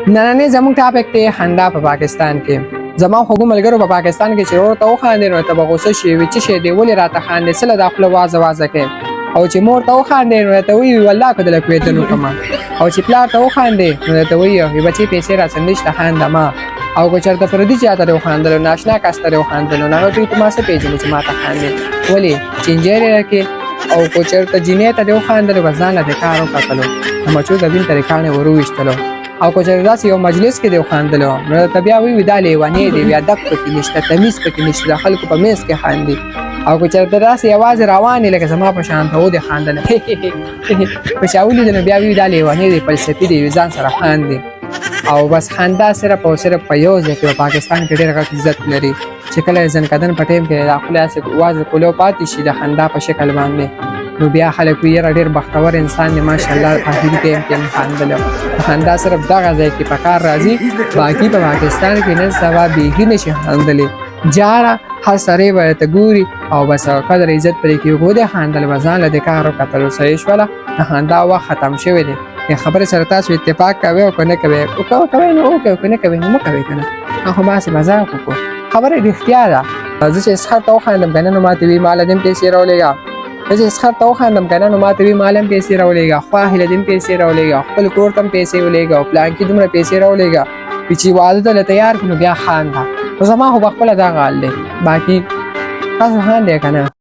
نننې زموږ ټاپک دی خندا په پاکستان کې. زما خوږو ملګرو په پاکستان کې چې ورته وخاندې نو ته به غوسه شي وي چې شی دی ولې راته خاندې څه له دا خوله وازه وازه کوې او چې مور ته وخاندې نو ته وایي والله که دله کوېدن وکړمه او چې پلار ته وخاندې نو درته وایي بچې پیسې راڅه نشته خاندمه او که چېرته پردي چاته دې وخاندلو ناشنا کس ته دې وخاندلو نو هغه دوی ته ما څه پېژنې چې ما ته خاندې ولې چینجی دې راکړې او که چېرته جینۍ ته دې وخاندلو بس ځان له دې کار وکتلو د مچو د بین طریقه نه ور وویشتلو او که چېرته داسې یو مجلس کې دې وخاندلو نو درته بیا وایي دا لیونۍ دی بیا ادب پکې نشته تمیز پکې نشته د خلکو په منځ کې خاندي او که چېرته داسې یوازې روانې لکه زما په شان ته و دې خاندله په چا ولیدل نو بیا وایي دا لیونۍ دی فلسفي دی ځان سره خاندي او بس خندا صرف او صرف په یو ځای کې په پاکستان کې ډېر غټ عزت لري چې کله ځنکدن په ټیم کې دا خوله هسې وازې کولو پاتې شي د خندا په شکل باندې نو بیا خلک وایي یاره ډېر بختور انسان دی ماشاءالله په اخري ټیم کې هم خندلی خندا صرف دغه ځای کې په کار راځي باقي په پاکستان کې نن سبا بیخي نشي خندلی جاړه هر سړی به ته ګوري او بس قدر عزت پرې کېږو دی خندل به ځان له دې کار وکتلو صحیح شوله د خندا وخت ختم شوی دی خبرې سره تاسو اتفاق کوئ او که نه کوئ کوئ نو وکړئ او که نه کوئ نو مه کوئ که نه خو باسې مذاق وکړو خبره رښتیا ده زه چې اسخر ته وخاندم که نه نو ماته وي ماله دې هم پیسې راولېږه زه چې اسخر ته وخاندم که نه نو ماته وي ماله هم پیسې راولېږه خواهله دې هم پیسې راولېږه خپل کور ته هم پیسې ولېږه او پلانکي دومره پیسې راولېږه چې واده ته له تیار کړو نو بیا خانده خو زما خو به خپله دا حال دی باقي تاسو خاندئ که نه